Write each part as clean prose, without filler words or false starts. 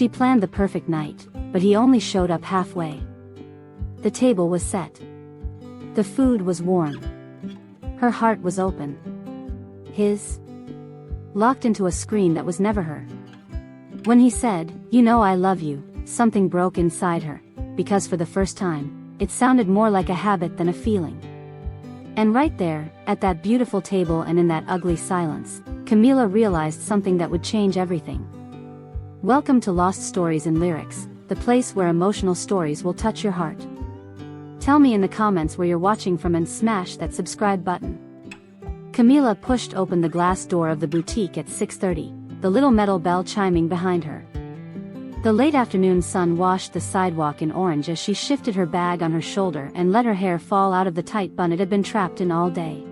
She planned the perfect night, but he only showed up halfway. The table was set. The food was warm. Her heart was open. His? Locked into a screen that was never her. When he said, "You know I love you," something broke inside her, because for the first time, it sounded more like a habit than a feeling. And right there, at that beautiful table and in that ugly silence, Camila realized something that would change everything. Welcome to Lost Stories in Lyrics, the place where emotional stories will touch your heart. Tell me in the comments where you're watching from and smash that subscribe button. Camila pushed open the glass door of the boutique at 6:30, the little metal bell chiming behind her. The late afternoon sun washed the sidewalk in orange as she shifted her bag on her shoulder and let her hair fall out of the tight bun it had been trapped in all day.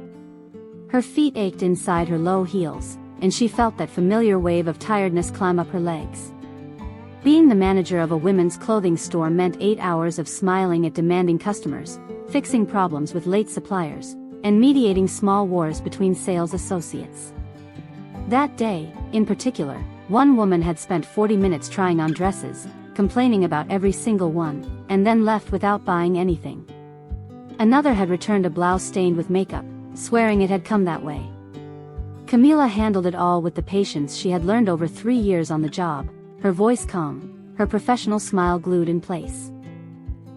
Her feet ached inside her low heels, and she felt that familiar wave of tiredness climb up her legs. Being the manager of a women's clothing store meant 8 hours of smiling at demanding customers, fixing problems with late suppliers, and mediating small wars between sales associates. That day, in particular, one woman had spent 40 minutes trying on dresses, complaining about every single one, and then left without buying anything. Another had returned a blouse stained with makeup, swearing it had come that way. Camila handled it all with the patience she had learned over 3 years on the job, her voice calm, her professional smile glued in place.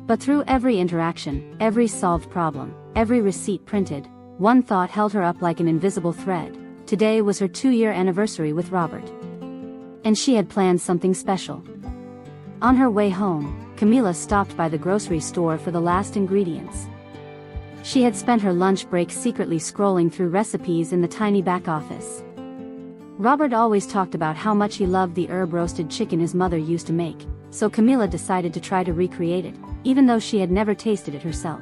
But through every interaction, every solved problem, every receipt printed, one thought held her up like an invisible thread. Today was her 2-year anniversary with Robert. And she had planned something special. On her way home, Camila stopped by the grocery store for the last ingredients. She had spent her lunch break secretly scrolling through recipes in the tiny back office. Robert always talked about how much he loved the herb-roasted chicken his mother used to make, so Camila decided to try to recreate it, even though she had never tasted it herself.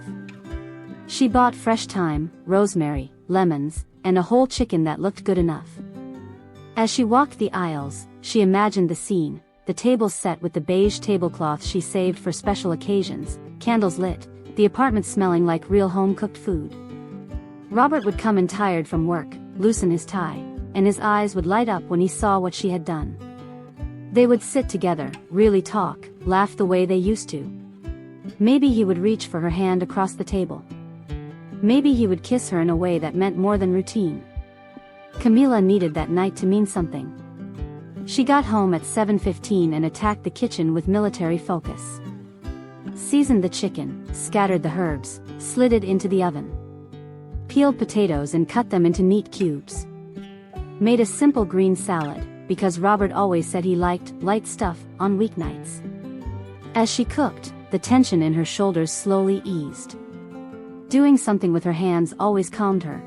She bought fresh thyme, rosemary, lemons, and a whole chicken that looked good enough. As she walked the aisles, she imagined the scene, the table set with the beige tablecloth she saved for special occasions, candles lit, the apartment smelling like real home-cooked food. Robert would come in tired from work, loosen his tie, and his eyes would light up when he saw what she had done. They would sit together, really talk, laugh the way they used to. Maybe he would reach for her hand across the table. Maybe he would kiss her in a way that meant more than routine. Camila needed that night to mean something. She got home at 7:15 and attacked the kitchen with military focus. Seasoned the chicken, scattered the herbs, slid it into the oven. Peeled potatoes and cut them into neat cubes. Made a simple green salad, because Robert always said he liked light stuff on weeknights. As she cooked, the tension in her shoulders slowly eased. Doing something with her hands always calmed her.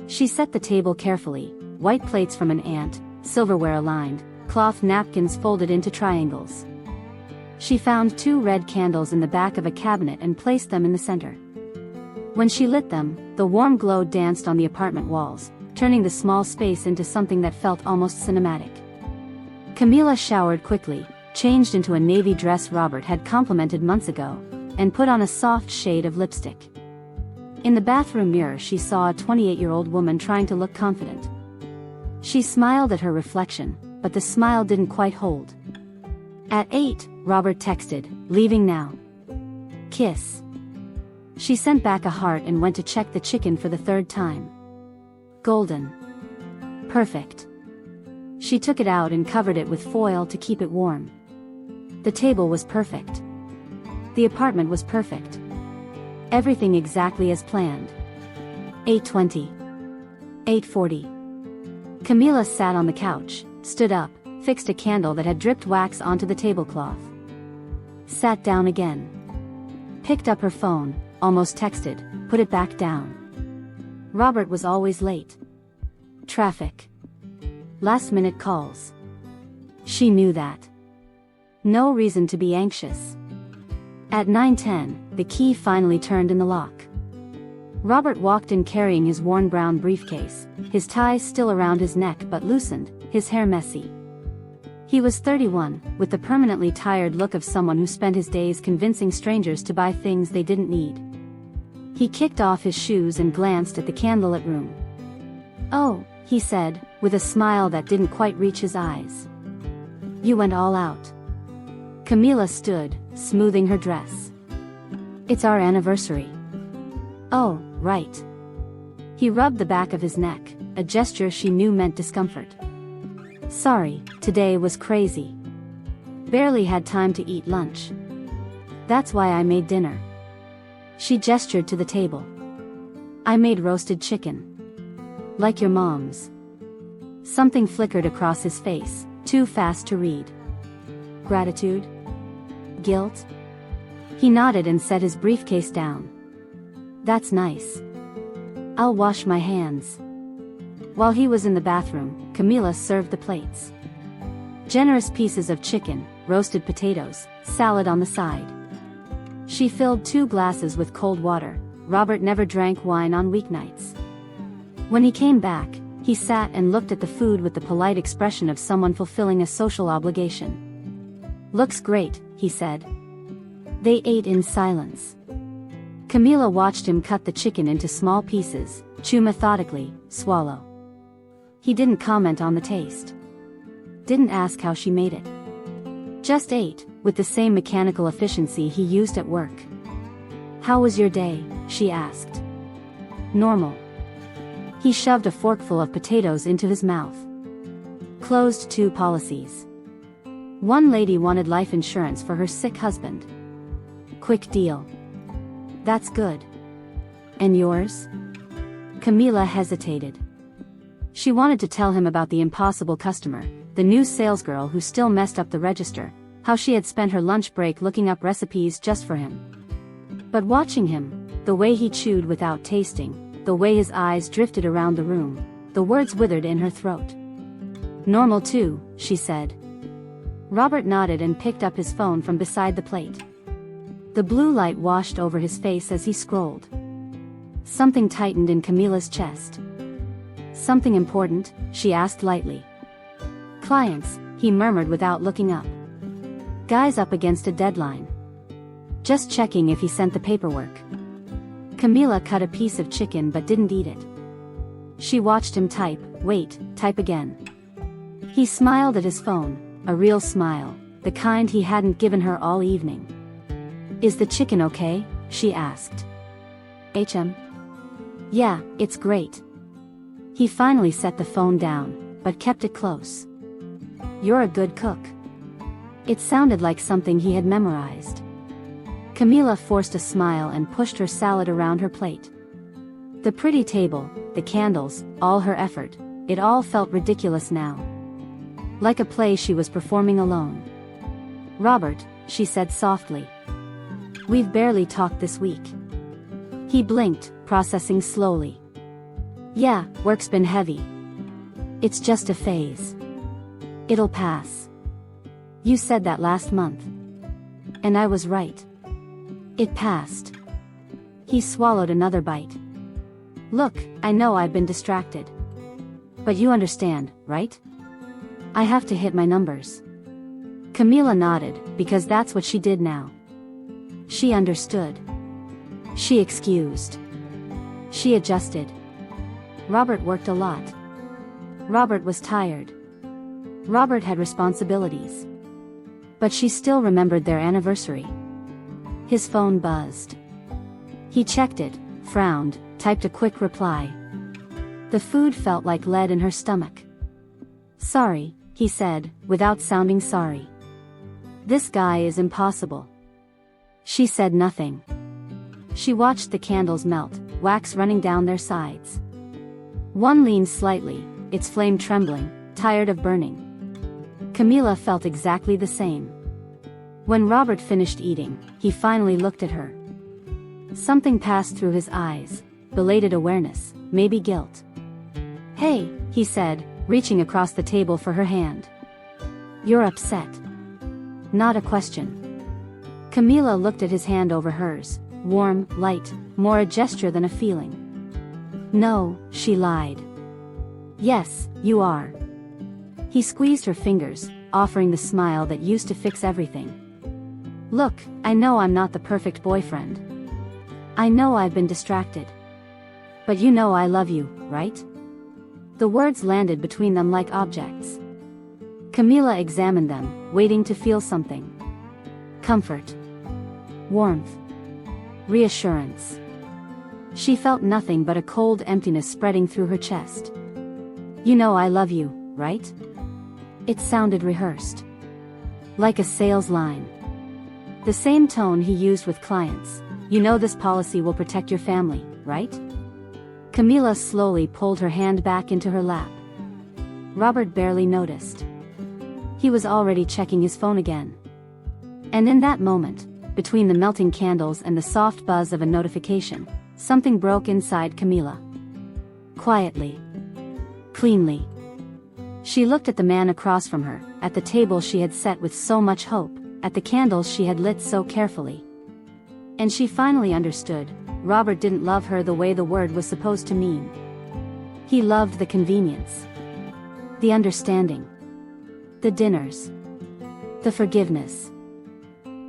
She set the table carefully, white plates from an aunt, silverware aligned, cloth napkins folded into triangles. She found 2 red candles in the back of a cabinet and placed them in the center. When she lit them, the warm glow danced on the apartment walls, turning the small space into something that felt almost cinematic. Camila showered quickly, changed into a navy dress Robert had complimented months ago, and put on a soft shade of lipstick. In the bathroom mirror she saw a 28-year-old woman trying to look confident. She smiled at her reflection, but the smile didn't quite hold. At 8, Robert texted, "Leaving now. Kiss." She sent back a heart and went to check the chicken for the 3rd time. Golden. Perfect. She took it out and covered it with foil to keep it warm. The table was perfect. The apartment was perfect. Everything exactly as planned. 8:20. 8:40. Camila sat on the couch, stood up, fixed a candle that had dripped wax onto the tablecloth. Sat down again. Picked up her phone, almost texted, put it back down. Robert was always late. Traffic. Last-minute calls. She knew that. No reason to be anxious. At 9:10, the key finally turned in the lock. Robert walked in carrying his worn brown briefcase, his tie still around his neck but loosened, his hair messy. He was 31, with the permanently tired look of someone who spent his days convincing strangers to buy things they didn't need. He kicked off his shoes and glanced at the candlelit room. "Oh," he said, with a smile that didn't quite reach his eyes. You went all out. Camila stood, smoothing her dress. It's our anniversary. Oh, right. He rubbed the back of his neck, a gesture she knew meant discomfort. Sorry, today was crazy. Barely had time to eat lunch. That's why I made dinner. She gestured to the table. I made roasted chicken. Like your mom's. Something flickered across his face, too fast to read. Gratitude? Guilt? He nodded and set his briefcase down. That's nice. I'll wash my hands. While he was in the bathroom, Camila served the plates. Generous pieces of chicken, roasted potatoes, salad on the side. She filled 2 glasses with cold water. Robert never drank wine on weeknights. When he came back, he sat and looked at the food with the polite expression of someone fulfilling a social obligation. Looks great, he said. They ate in silence. Camila watched him cut the chicken into small pieces, chew methodically, swallow. He didn't comment on the taste. Didn't ask how she made it. Just ate, with the same mechanical efficiency he used at work. How was your day? She asked. Normal. He shoved a forkful of potatoes into his mouth. Closed 2 policies. One lady wanted life insurance for her sick husband. Quick deal. That's good. And yours? Camila hesitated. She wanted to tell him about the impossible customer, the new salesgirl who still messed up the register, how she had spent her lunch break looking up recipes just for him. But watching him, the way he chewed without tasting, the way his eyes drifted around the room, the words withered in her throat. Normal too, she said. Robert nodded and picked up his phone from beside the plate. The blue light washed over his face as he scrolled. Something tightened in Camila's chest. Something important? She asked lightly. Clients, he murmured without looking up. Guys up against a deadline. Just checking if he sent the paperwork. Camila cut a piece of chicken but didn't eat it. She watched him type, type again. He smiled at his phone, a real smile, the kind he hadn't given her all evening. Is the chicken okay? She asked. Yeah, it's great. He finally set the phone down, but kept it close. You're a good cook. It sounded like something he had memorized. Camila forced a smile and pushed her salad around her plate. The pretty table, the candles, all her effort, it all felt ridiculous now. Like a play she was performing alone. Robert, she said softly. We've barely talked this week. He blinked, processing slowly. Yeah, work's been heavy. It's just a phase. It'll pass. You said that last month. And I was right. It passed. He swallowed another bite. Look, I know I've been distracted. But you understand, right? I have to hit my numbers. Camila nodded, because that's what she did now. She understood. She excused. She adjusted. Robert worked a lot. Robert was tired. Robert had responsibilities. But she still remembered their anniversary. His phone buzzed. He checked it, frowned, typed a quick reply. The food felt like lead in her stomach. Sorry, he said, without sounding sorry. This guy is impossible. She said nothing. She watched the candles melt, wax running down their sides. One leaned slightly, its flame trembling, tired of burning. Camila felt exactly the same. When Robert finished eating, he finally looked at her. Something passed through his eyes, belated awareness, maybe guilt. Hey, he said, reaching across the table for her hand. You're upset. Not a question. Camila looked at his hand over hers, warm, light, more a gesture than a feeling. No, she lied. Yes, you are. He squeezed her fingers, offering the smile that used to fix everything. Look, I know I'm not the perfect boyfriend. I know I've been distracted. But you know I love you, right? The words landed between them like objects. Camila examined them, waiting to feel something. Comfort. Warmth. Reassurance. She felt nothing but a cold emptiness spreading through her chest. "You know I love you, right?" It sounded rehearsed. Like a sales line. The same tone he used with clients. "You know this policy will protect your family, right?" Camila slowly pulled her hand back into her lap. Robert barely noticed. He was already checking his phone again. And in that moment, between the melting candles and the soft buzz of a notification, something broke inside Camila. Quietly. Cleanly. She looked at the man across from her, at the table she had set with so much hope, at the candles she had lit so carefully. And she finally understood, Robert didn't love her the way the word was supposed to mean. He loved the convenience. The understanding. The dinners. The forgiveness.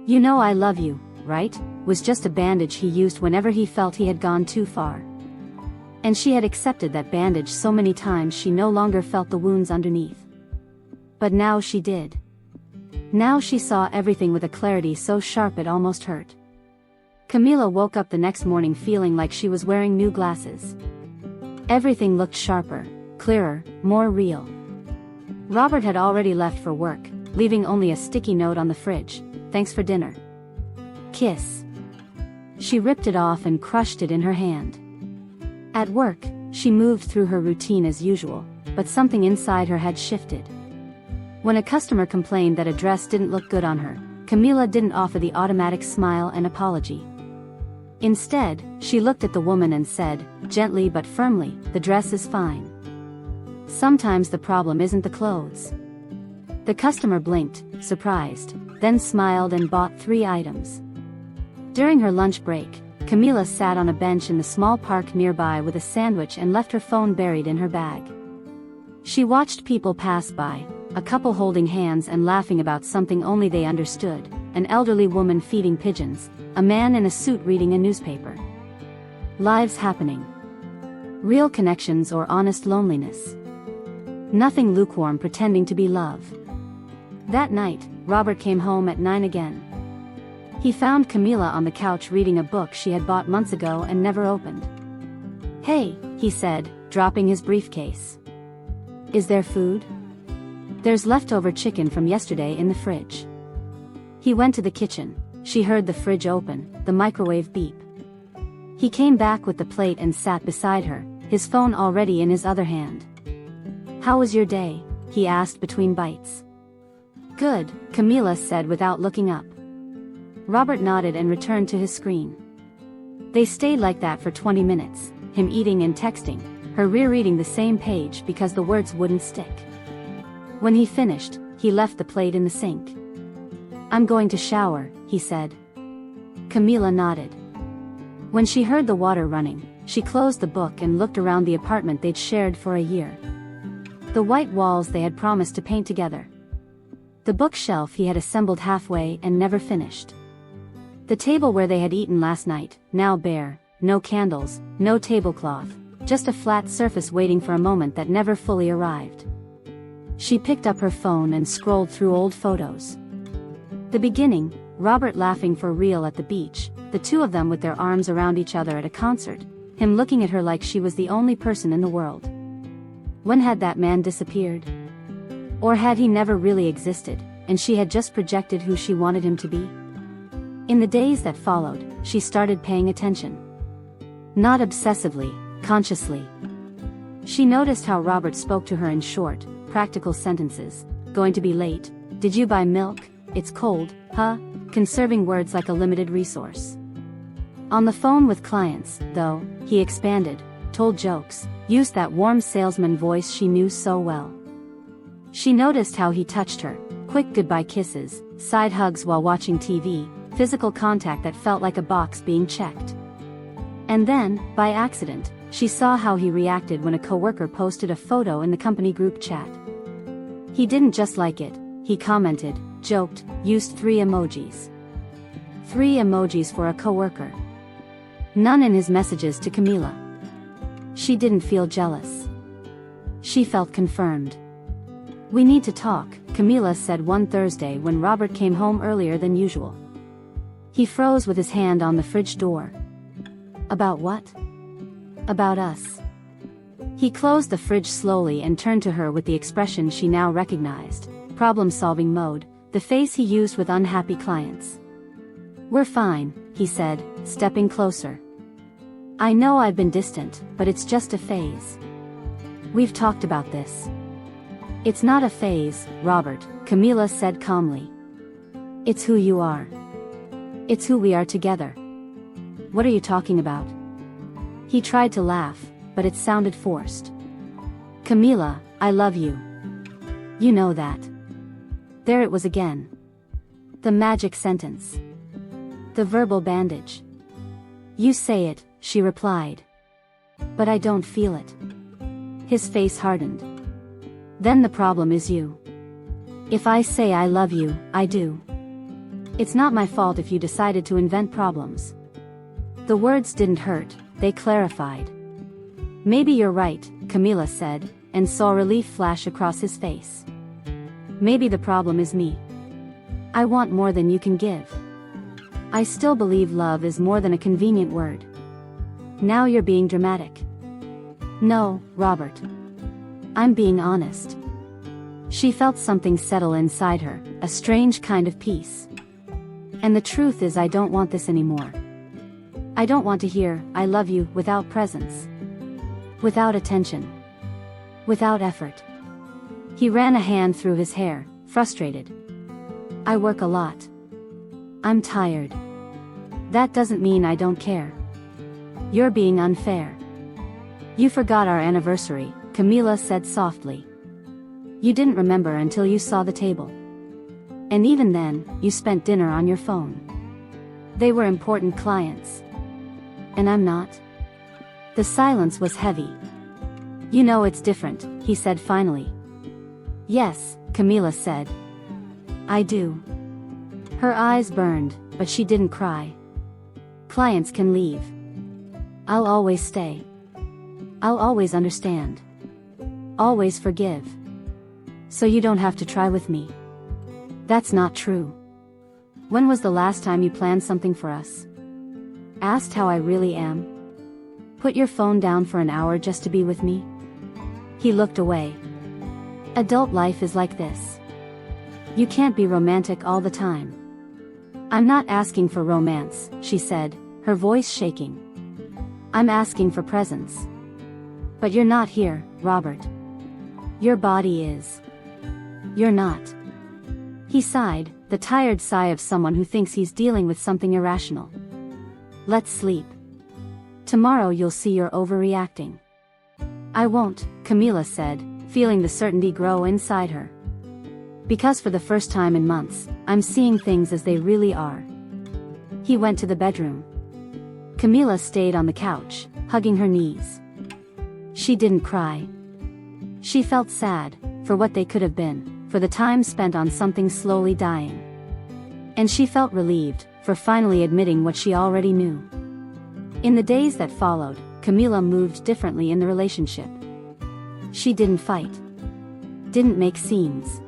"You know I love you, right?" was just a bandage he used whenever he felt he had gone too far. And she had accepted that bandage so many times she no longer felt the wounds underneath. But now she did. Now she saw everything with a clarity so sharp it almost hurt. Camila woke up the next morning feeling like she was wearing new glasses. Everything looked sharper, clearer, more real. Robert had already left for work, leaving only a sticky note on the fridge. "Thanks for dinner. Kiss." She ripped it off and crushed it in her hand. At work, she moved through her routine as usual, but something inside her had shifted. When a customer complained that a dress didn't look good on her, Camila didn't offer the automatic smile and apology. Instead, she looked at the woman and said, gently but firmly, "The dress is fine. Sometimes the problem isn't the clothes." The customer blinked, surprised, then smiled and bought 3 items. During her lunch break, Camila sat on a bench in the small park nearby with a sandwich and left her phone buried in her bag. She watched people pass by, a couple holding hands and laughing about something only they understood, an elderly woman feeding pigeons, a man in a suit reading a newspaper. Lives happening. Real connections or honest loneliness. Nothing lukewarm pretending to be love. That night, Robert came home at 9 again. He found Camila on the couch reading a book she had bought months ago and never opened. "Hey," he said, dropping his briefcase. "Is there food?" "There's leftover chicken from yesterday in the fridge." He went to the kitchen. She heard the fridge open, the microwave beep. He came back with the plate and sat beside her, his phone already in his other hand. "How was your day?" he asked between bites. "Good," Camila said without looking up. Robert nodded and returned to his screen. They stayed like that for 20 minutes, him eating and texting, her rereading the same page because the words wouldn't stick. When he finished, he left the plate in the sink. "I'm going to shower," he said. Camila nodded. When she heard the water running, she closed the book and looked around the apartment they'd shared for a year. The white walls they had promised to paint together. The bookshelf he had assembled halfway and never finished. The table where they had eaten last night, now bare, no candles, no tablecloth, just a flat surface waiting for a moment that never fully arrived. She picked up her phone and scrolled through old photos. The beginning, Robert laughing for real at the beach, the two of them with their arms around each other at a concert, him looking at her like she was the only person in the world. When had that man disappeared? Or had he never really existed, and she had just projected who she wanted him to be? In the days that followed, she started paying attention. Not obsessively, consciously. She noticed how Robert spoke to her in short, practical sentences. "Going to be late? Did you buy milk? It's cold, huh?" Conserving words like a limited resource. On the phone with clients, though, he expanded, told jokes, used that warm salesman voice she knew so well. She noticed how he touched her, quick goodbye kisses, side hugs while watching TV, physical contact that felt like a box being checked. And then, by accident, she saw how he reacted when a coworker posted a photo in the company group chat. He didn't just like it, he commented, joked, used 3 emojis. 3 emojis for a coworker. None in his messages to Camila. She didn't feel jealous. She felt confirmed. "We need to talk," Camila said one Thursday when Robert came home earlier than usual. He froze with his hand on the fridge door. About what? About us. He closed the fridge slowly and turned to her with the expression she now recognized, problem-solving mode, the face he used with unhappy clients. We're fine, he said, stepping closer. I know I've been distant, but it's just a phase. We've talked about this. It's not a phase, Robert, Camila said calmly. It's who you are. It's who we are together. What are you talking about? He tried to laugh, but it sounded forced. Camila, I love you. You know that. There it was again. The magic sentence. The verbal bandage. You say it, she replied. But I don't feel it. His face hardened. Then the problem is you. If I say I love you, I do. It's not my fault if you decided to invent problems. The words didn't hurt, they clarified. Maybe you're right, Camila said, and saw relief flash across his face. Maybe the problem is me. I want more than you can give. I still believe love is more than a convenient word. Now you're being dramatic. No, Robert. I'm being honest. She felt something settle inside her, a strange kind of peace. And the truth is I don't want this anymore. I don't want to hear, I love you, without presence. Without attention. Without effort. He ran a hand through his hair, frustrated. I work a lot. I'm tired. That doesn't mean I don't care. You're being unfair. You forgot our anniversary, Camila said softly. You didn't remember until you saw the table. And even then, you spent dinner on your phone. They were important clients. And I'm not? The silence was heavy. You know it's different, he said finally. Yes, Camila said. I do. Her eyes burned, but she didn't cry. Clients can leave. I'll always stay. I'll always understand. Always forgive. So you don't have to try with me. That's not true. When was the last time you planned something for us? Asked how I really am? Put your phone down for an hour just to be with me? He looked away. Adult life is like this. You can't be romantic all the time. I'm not asking for romance, she said, her voice shaking. I'm asking for presence. But you're not here, Robert. Your body is. You're not. He sighed, the tired sigh of someone who thinks he's dealing with something irrational. Let's sleep. Tomorrow you'll see you're overreacting. I won't, Camila said, feeling the certainty grow inside her. Because for the first time in months, I'm seeing things as they really are. He went to the bedroom. Camila stayed on the couch, hugging her knees. She didn't cry. She felt sad, for what they could have been, for the time spent on something slowly dying. And she felt relieved, for finally admitting what she already knew. In the days that followed, Camila moved differently in the relationship. She didn't fight. Didn't make scenes.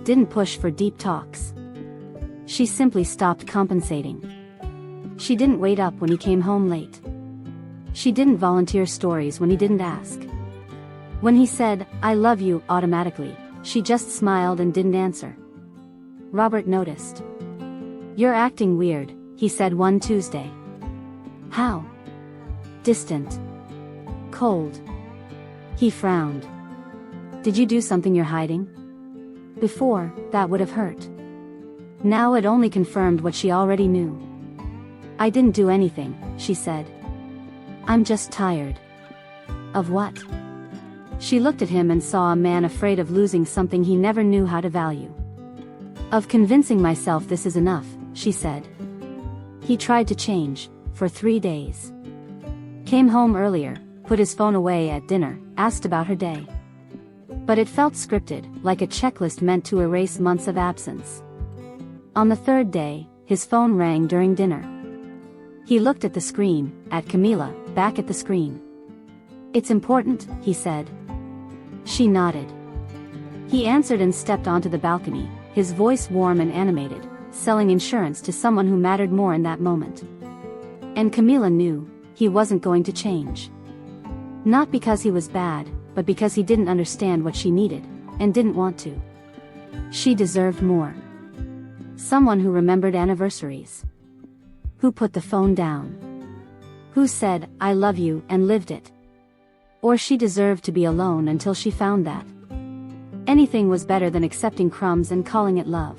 Didn't push for deep talks. She simply stopped compensating. She didn't wait up when he came home late. She didn't volunteer stories when he didn't ask. When he said, I love you, automatically, she just smiled and didn't answer. Robert noticed. You're acting weird, he said one Tuesday. How? Distant. Cold. He frowned. Did you do something you're hiding? Before, that would have hurt. Now it only confirmed what she already knew. I didn't do anything, she said. I'm just tired. Of what? She looked at him and saw a man afraid of losing something he never knew how to value. Of convincing myself this is enough, she said. He tried to change, for 3 days. Came home earlier, put his phone away at dinner, asked about her day. But it felt scripted, like a checklist meant to erase months of absence. On the 3rd day, his phone rang during dinner. He looked at the screen, at Camila, back at the screen. It's important, he said. She nodded. He answered and stepped onto the balcony, his voice warm and animated, selling insurance to someone who mattered more in that moment. And Camila knew, he wasn't going to change. Not because he was bad, but because he didn't understand what she needed, and didn't want to. She deserved more. Someone who remembered anniversaries. Who put the phone down. Who said, "I love you," and lived it. Or she deserved to be alone until she found that. Anything was better than accepting crumbs and calling it love.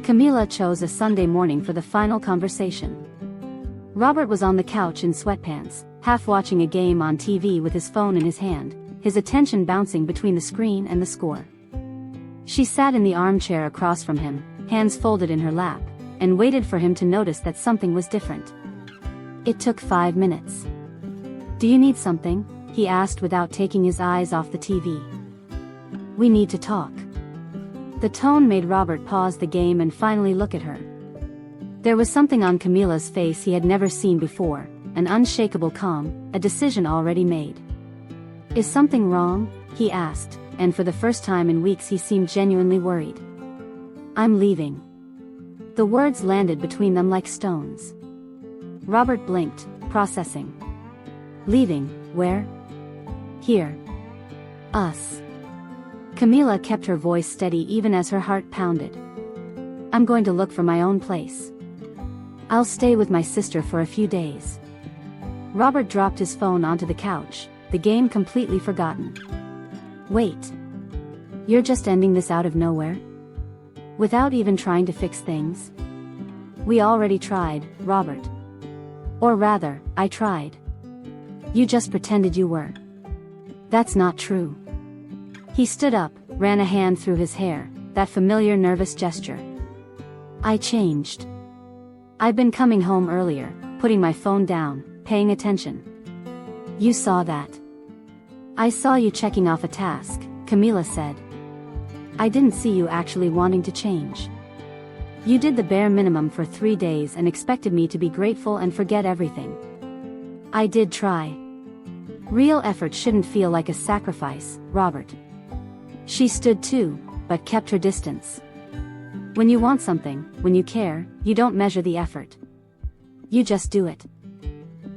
Camila chose a Sunday morning for the final conversation. Robert was on the couch in sweatpants, half watching a game on TV with his phone in his hand, his attention bouncing between the screen and the score. She sat in the armchair across from him, hands folded in her lap, and waited for him to notice that something was different. It took 5 minutes. "Do you need something?" he asked without taking his eyes off the TV. "We need to talk." The tone made Robert pause the game and finally look at her. There was something on Camila's face he had never seen before, an unshakable calm, a decision already made. "Is something wrong?" he asked, and for the first time in weeks he seemed genuinely worried. "I'm leaving." The words landed between them like stones. Robert blinked, processing. "Leaving, where?" "Here. Us." Camila kept her voice steady even as her heart pounded. "I'm going to look for my own place. I'll stay with my sister for a few days." Robert dropped his phone onto the couch, the game completely forgotten. "Wait. You're just ending this out of nowhere? Without even trying to fix things?" "We already tried, Robert. Or rather, I tried. You just pretended you were." "That's not true." He stood up, ran a hand through his hair, that familiar nervous gesture. "I changed. I've been coming home earlier, putting my phone down, paying attention." "You saw that." "I saw you checking off a task," Camila said. "I didn't see you actually wanting to change. You did the bare minimum for 3 days and expected me to be grateful and forget everything." "I did try. Real effort shouldn't feel like a sacrifice, Robert." She stood too, but kept her distance. "When you want something, when you care, you don't measure the effort. You just do it.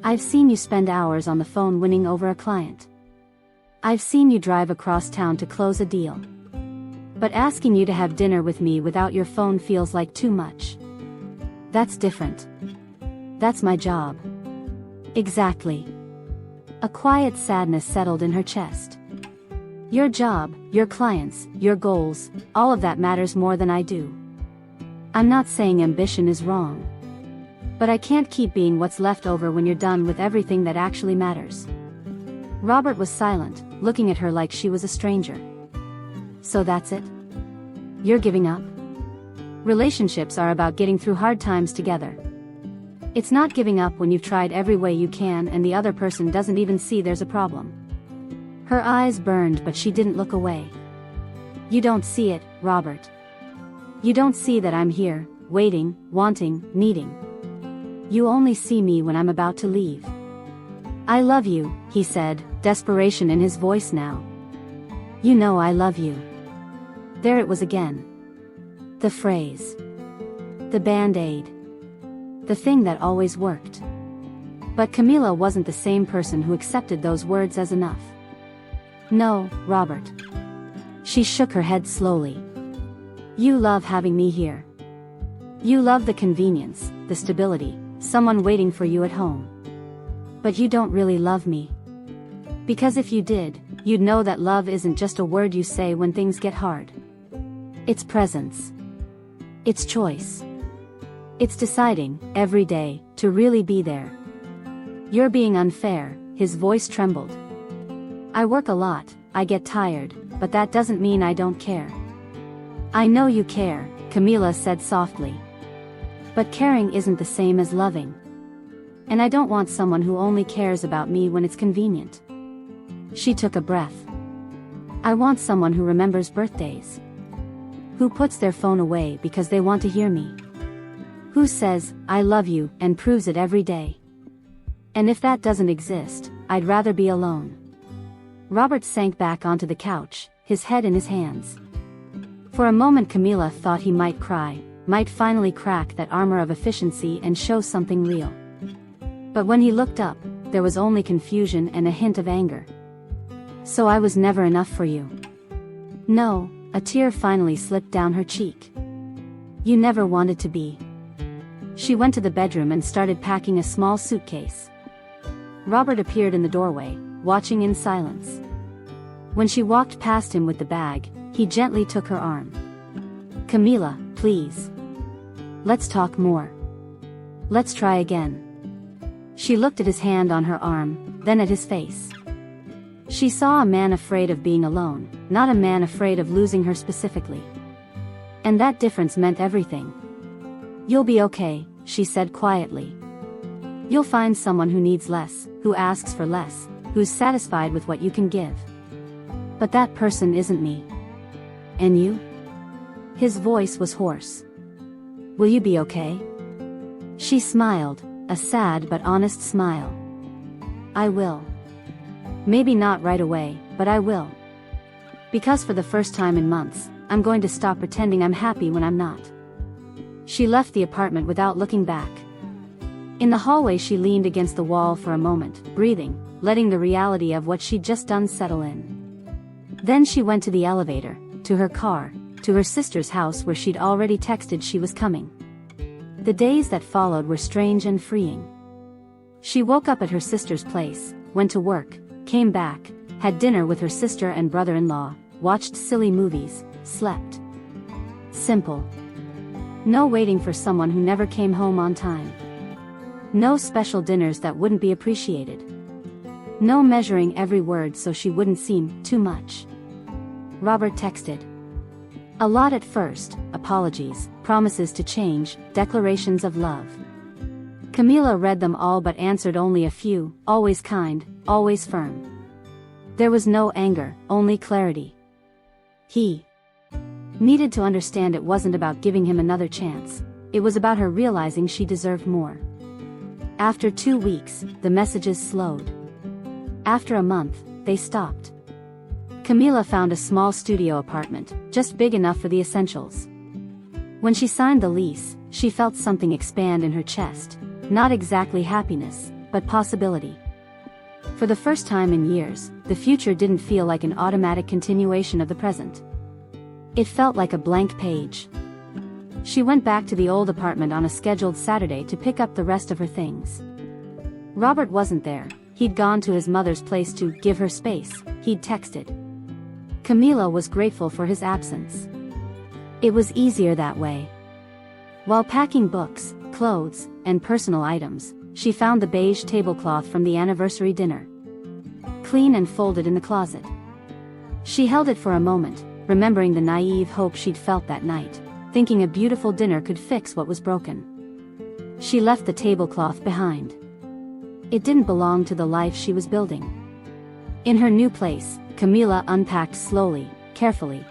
I've seen you spend hours on the phone winning over a client. I've seen you drive across town to close a deal. But asking you to have dinner with me without your phone feels like too much. That's different. That's my job." "Exactly." A quiet sadness settled in her chest. "Your job, your clients, your goals, all of that matters more than I do. I'm not saying ambition is wrong. But I can't keep being what's left over when you're done with everything that actually matters." Robert was silent, looking at her like she was a stranger. "So that's it? You're giving up?" Relationships are about getting through hard times together. It's not giving up when you've tried every way you can and the other person doesn't even see there's a problem. Her eyes burned but she didn't look away. "You don't see it, Robert. You don't see that I'm here, waiting, wanting, needing. You only see me when I'm about to leave." "I love you," he said, desperation in his voice now. "You know I love you." There it was again. The phrase. The band-aid. The thing that always worked. But Camila wasn't the same person who accepted those words as enough. "No, Robert." She shook her head slowly. "You love having me here. You love the convenience, the stability, someone waiting for you at home. But you don't really love me. Because if you did, you'd know that love isn't just a word you say when things get hard. It's presence. It's choice. It's deciding, every day, to really be there." "You're being unfair," his voice trembled. "I work a lot, I get tired, but that doesn't mean I don't care." "I know you care," Camila said softly. "But caring isn't the same as loving. And I don't want someone who only cares about me when it's convenient." She took a breath. "I want someone who remembers birthdays. Who puts their phone away because they want to hear me. Who says, 'I love you,' and proves it every day. And if that doesn't exist, I'd rather be alone." Robert sank back onto the couch, his head in his hands. For a moment Camila thought he might cry, might finally crack that armor of efficiency and show something real. But when he looked up, there was only confusion and a hint of anger. "So I was never enough for you?" "No," a tear finally slipped down her cheek. "You never wanted to be." She went to the bedroom and started packing a small suitcase. Robert appeared in the doorway, watching in silence. When she walked past him with the bag, he gently took her arm. "Camila, please. Let's talk more. Let's try again." She looked at his hand on her arm, then at his face. She saw a man afraid of being alone, not a man afraid of losing her specifically. And that difference meant everything. "You'll be okay," she said quietly. "You'll find someone who needs less, who asks for less, who's satisfied with what you can give. But that person isn't me. And you?" His voice was hoarse. "Will you be okay?" She smiled, a sad but honest smile. "I will. Maybe not right away, but I will. Because for the first time in months, I'm going to stop pretending I'm happy when I'm not." She left the apartment without looking back. In the hallway she leaned against the wall for a moment, breathing, letting the reality of what she'd just done settle in. Then she went to the elevator, to her car, to her sister's house where she'd already texted she was coming. The days that followed were strange and freeing. She woke up at her sister's place, went to work, came back, had dinner with her sister and brother-in-law, watched silly movies, slept. Simple. No waiting for someone who never came home on time. No special dinners that wouldn't be appreciated. No measuring every word so she wouldn't seem too much. Robert texted. A lot at first, apologies, promises to change, declarations of love. Camila read them all but answered only a few, always kind, always firm. There was no anger, only clarity. He needed to understand it wasn't about giving him another chance, it was about her realizing she deserved more. After 2 weeks, the messages slowed. After a month, they stopped. Camila found a small studio apartment, just big enough for the essentials. When she signed the lease, she felt something expand in her chest, not exactly happiness, but possibility. For the first time in years, the future didn't feel like an automatic continuation of the present. It felt like a blank page. She went back to the old apartment on a scheduled Saturday to pick up the rest of her things. Robert wasn't there, he'd gone to his mother's place to give her space, he'd texted. Camila was grateful for his absence. It was easier that way. While packing books, clothes, and personal items, she found the beige tablecloth from the anniversary dinner. Clean and folded in the closet. She held it for a moment, remembering the naive hope she'd felt that night, thinking a beautiful dinner could fix what was broken. She left the tablecloth behind. It didn't belong to the life she was building. In her new place, Camila unpacked slowly, carefully.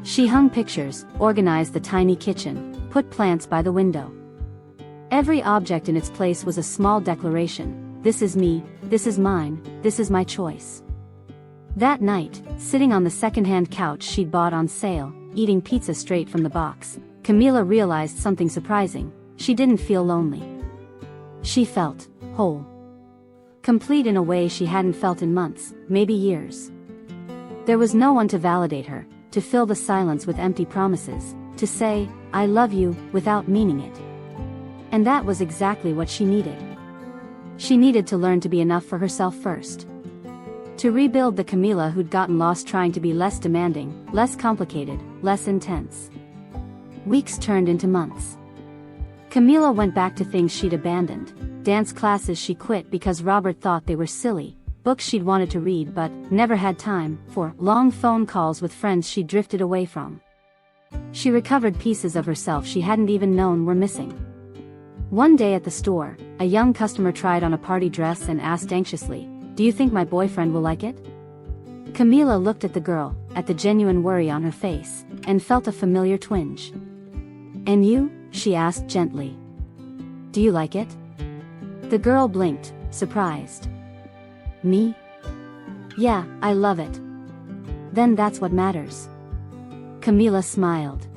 She hung pictures, organized the tiny kitchen, put plants by the window. Every object in its place was a small declaration: this is me, this is mine, this is my choice. That night, sitting on the second-hand couch she'd bought on sale, eating pizza straight from the box, Camila realized something surprising: she didn't feel lonely. She felt whole. Complete in a way she hadn't felt in months, maybe years. There was no one to validate her, to fill the silence with empty promises, to say, "I love you," without meaning it. And that was exactly what she needed. She needed to learn to be enough for herself first. To rebuild the Camila who'd gotten lost trying to be less demanding, less complicated, less intense. Weeks turned into months. Camila went back to things she'd abandoned, dance classes she quit because Robert thought they were silly, books she'd wanted to read but never had time for, long phone calls with friends she'd drifted away from. She recovered pieces of herself she hadn't even known were missing. One day at the store, a young customer tried on a party dress and asked anxiously, "Do you think my boyfriend will like it?" Camila looked at the girl, at the genuine worry on her face, and felt a familiar twinge. "And you?" she asked gently. "Do you like it?" The girl blinked, surprised. "Me? Yeah, I love it. then that's what matters. Camila smiled.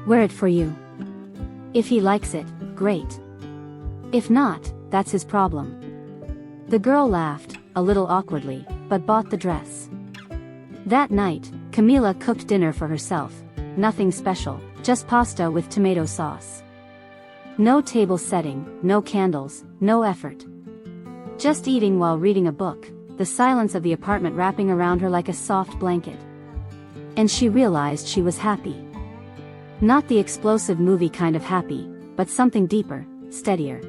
Wear it for you. If he likes it, great. If not, that's his problem. The girl laughed, a little awkwardly, but bought the dress. That night, Camila cooked dinner for herself. Nothing special, just pasta with tomato sauce. No table setting, no candles, no effort. Just eating while reading a book, the silence of the apartment wrapping around her like a soft blanket. And she realized she was happy. Not the explosive movie kind of happy, but something deeper, steadier.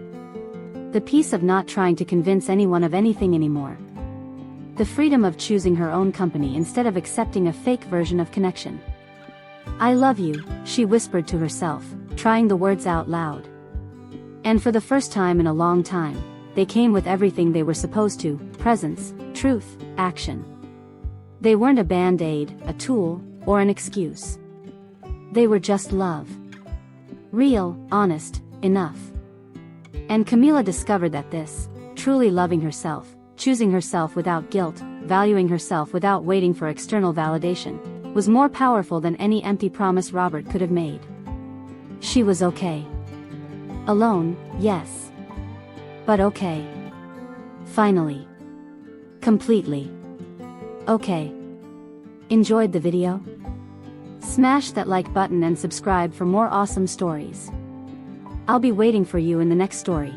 The peace of not trying to convince anyone of anything anymore. The freedom of choosing her own company instead of accepting a fake version of connection. I love you, she whispered to herself, trying the words out loud. And for the first time in a long time, they came with everything they were supposed to: presence, truth, action. They weren't a band-aid, a tool, or an excuse. They were just love. Real, honest, enough. And Camila discovered that this, truly loving herself, choosing herself without guilt, valuing herself without waiting for external validation, was more powerful than any empty promise Robert could have made. She was okay. Alone, yes. But okay. Finally. Completely. Okay. Enjoyed the video? Smash that like button and subscribe for more awesome stories. I'll be waiting for you in the next story.